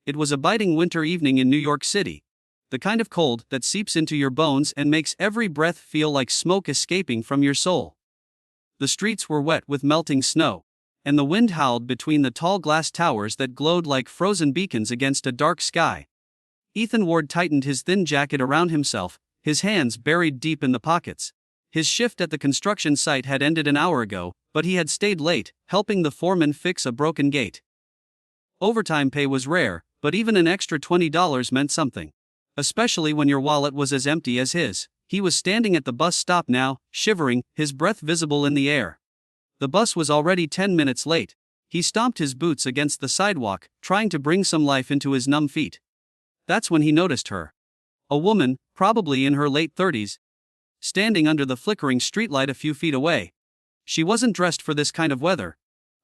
It was a biting winter evening in New York City. The kind of cold that seeps into your bones and makes every breath feel like smoke escaping from your soul. The streets were wet with melting snow, and the wind howled between the tall glass towers that glowed like frozen beacons against a dark sky. Ethan Ward tightened his thin jacket around himself, his hands buried deep in the pockets. His shift at the construction site had ended an hour ago, but he had stayed late, helping the foreman fix a broken gate. Overtime pay was rare, but even an extra $20 meant something. Especially when your wallet was as empty as his. He was standing at the bus stop now, shivering, his breath visible in the air. The bus was already 10 minutes late. He stomped his boots against the sidewalk, trying to bring some life into his numb feet. That's when he noticed her. A woman, probably in her late 30s, standing under the flickering streetlight a few feet away. She wasn't dressed for this kind of weather.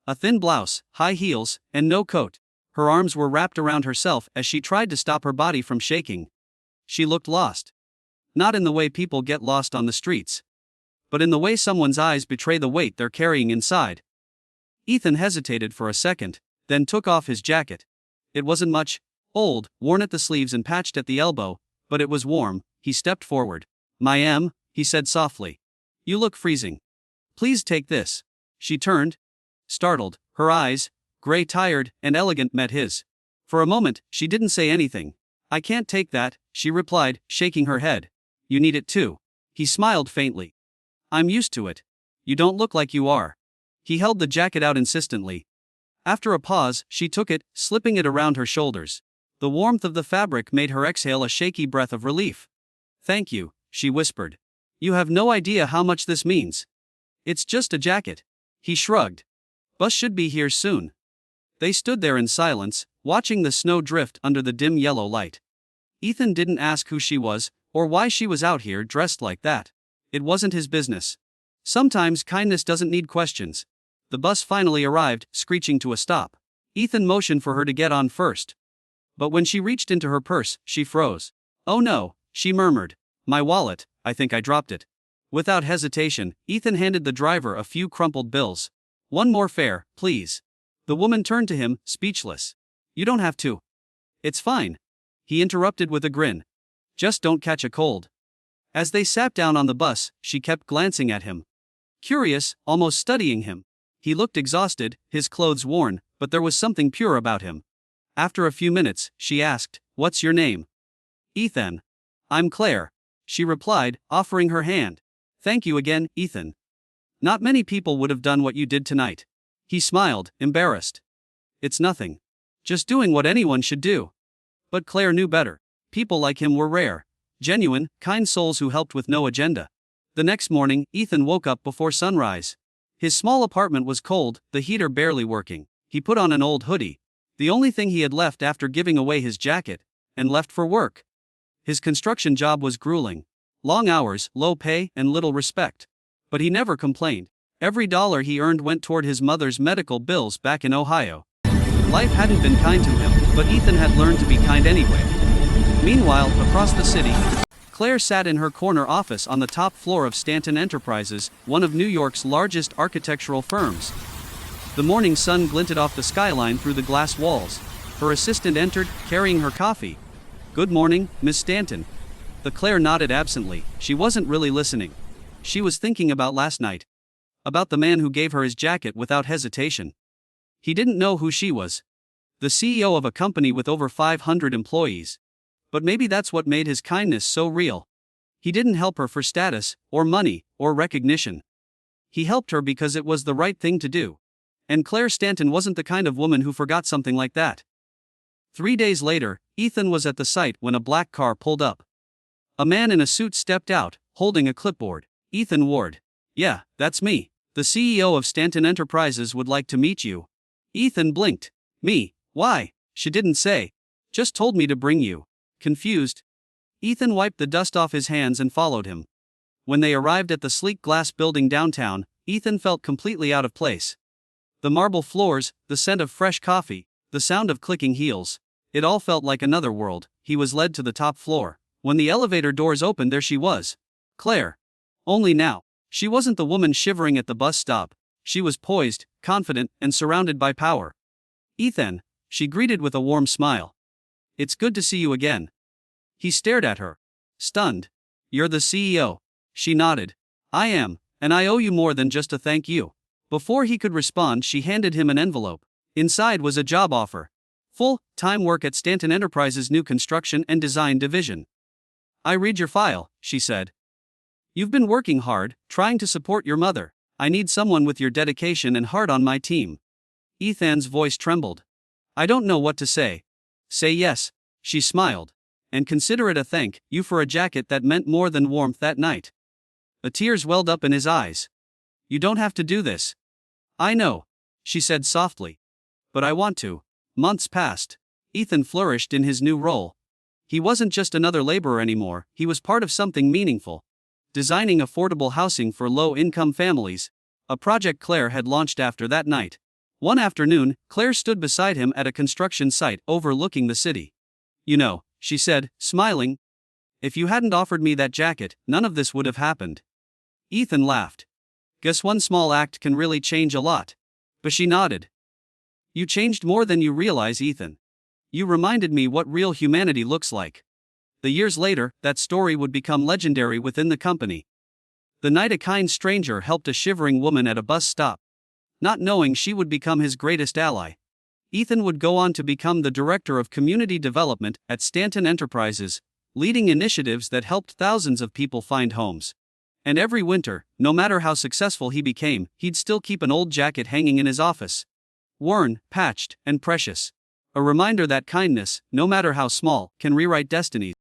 A thin blouse, high heels, and no coat. Her arms were wrapped around herself as she tried to stop her body from shaking. She looked lost. Not in the way people get lost on the streets, but in the way someone's eyes betray the weight they're carrying inside. Ethan hesitated for a second, then took off his jacket. It wasn't much, old, worn at the sleeves and patched at the elbow, but it was warm. He stepped forward. "Ma'am," he said softly. "You look freezing. Please take this." She turned, startled, her eyes, gray, tired, and elegant, met his. For a moment, she didn't say anything. "I can't take that," she replied, shaking her head. "You need it too." He smiled faintly. "I'm used to it. You don't look like you are." He held the jacket out insistently. After a pause, she took it, slipping it around her shoulders. The warmth of the fabric made her exhale a shaky breath of relief. "Thank you," she whispered. "You have no idea how much this means." "It's just a jacket." He shrugged. "Bus should be here soon." They stood there in silence, watching the snow drift under the dim yellow light. Ethan didn't ask who she was, or why she was out here dressed like that. It wasn't his business. Sometimes kindness doesn't need questions. The bus finally arrived, screeching to a stop. Ethan motioned for her to get on first. But when she reached into her purse, she froze. "Oh no," she murmured. "My wallet, I think I dropped it." Without hesitation, Ethan handed the driver a few crumpled bills. "One more fare, please." The woman turned to him, speechless. "You don't have to." "It's fine," he interrupted with a grin. "Just don't catch a cold." As they sat down on the bus, she kept glancing at him. Curious, almost studying him. He looked exhausted, his clothes worn, but there was something pure about him. After a few minutes, she asked, "What's your name?" "Ethan." "I'm Claire," she replied, offering her hand. "Thank you again, Ethan. Not many people would have done what you did tonight." He smiled, embarrassed. "It's nothing. Just doing what anyone should do." But Claire knew better. People like him were rare. Genuine, kind souls who helped with no agenda. The next morning, Ethan woke up before sunrise. His small apartment was cold, the heater barely working. He put on an old hoodie, the only thing he had left after giving away his jacket, and left for work. His construction job was grueling. Long hours, low pay, and little respect. But he never complained. Every dollar he earned went toward his mother's medical bills back in Ohio. Life hadn't been kind to him, but Ethan had learned to be kind anyway. Meanwhile, across the city, Claire sat in her corner office on the top floor of Stanton Enterprises, one of New York's largest architectural firms. The morning sun glinted off the skyline through the glass walls. Her assistant entered, carrying her coffee. "Good morning, Miss Stanton." The Claire nodded absently. She wasn't really listening. She was thinking about last night. About the man who gave her his jacket without hesitation. He didn't know who she was. The CEO of a company with over 500 employees. But maybe that's what made his kindness so real. He didn't help her for status, or money, or recognition. He helped her because it was the right thing to do. And Claire Stanton wasn't the kind of woman who forgot something like that. 3 days later, Ethan was at the site when a black car pulled up. A man in a suit stepped out, holding a clipboard. "Ethan Ward." "Yeah, that's me. The CEO of Stanton Enterprises would like to meet you." Ethan blinked. "Me? Why?" "She didn't say. Just told me to bring you." Confused, Ethan wiped the dust off his hands and followed him. When they arrived at the sleek glass building downtown, Ethan felt completely out of place. The marble floors, the scent of fresh coffee, the sound of clicking heels. It all felt like another world. He was led to the top floor. When the elevator doors opened, there she was. Claire. Only now. She wasn't the woman shivering at the bus stop. She was poised, confident, and surrounded by power. "Ethan," she greeted with a warm smile. It's good to see you again. He stared at her, stunned. You're the CEO. She nodded. I am, and I owe you more than just a thank you. Before he could respond, she handed him an envelope. Inside was a job offer. Full-time work at Stanton Enterprises' new construction and design division. I read your file, she said. You've been working hard, trying to support your mother. I need someone with your dedication and heart on my team. Ethan's voice trembled. I don't know what to say. Say yes, she smiled. And consider it a thank you for a jacket that meant more than warmth that night. The tears welled up in his eyes. You don't have to do this. I know, she said softly. But I want to. Months passed. Ethan flourished in his new role. He wasn't just another laborer anymore, he was part of something meaningful. Designing affordable housing for low-income families, a project Claire had launched after that night. One afternoon, Claire stood beside him at a construction site overlooking the city. You know, she said, smiling, if you hadn't offered me that jacket, none of this would have happened. Ethan laughed. Guess one small act can really change a lot. But she nodded. You changed more than you realize, Ethan. You reminded me what real humanity looks like. The years later, that story would become legendary within the company. The night a kind stranger helped a shivering woman at a bus stop. Not knowing she would become his greatest ally. Ethan would go on to become the director of community development at Stanton Enterprises, leading initiatives that helped thousands of people find homes. And every winter, no matter how successful he became, he'd still keep an old jacket hanging in his office. Worn, patched, and precious. A reminder that kindness, no matter how small, can rewrite destinies.